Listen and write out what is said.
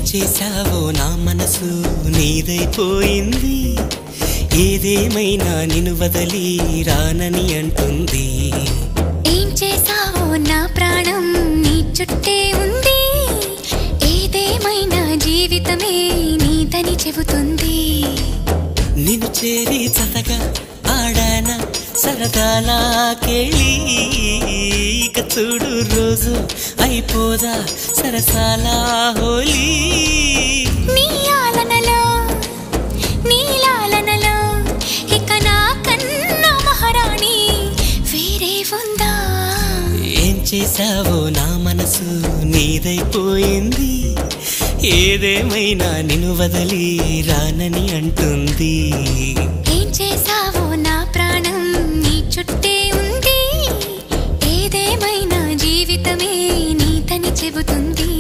చేశావో నా మనసు నీదైపోయింది ఏదేమైనా నిన్ను వదలి రానని అంటుంది ఏం చేశావో నా ప్రాణం నీ చుట్టే ఉంది ఏదేమైనా జీవితమే నీదని చెబుతుంది నిన్ను చేరి చతగా ఆడానా సరదాలా కేళి ఇక చూడు రోజు అయిపోదా సరసాలా హోలీ నీ ఆలనలో నీ లాలనలో ఇక నా కన్నా మహారాణి వేరే ఉందా ఏం చేశావో నా మనసు నీదైపోయింది ఏదేమైనా నిన్ను వదలి రానని అంటుంది ఏం చేశావో నా ప్రాణం నీ చుట్టే ఉంది ఏదేమైనా జీవితమే నీతని చెబుతుంది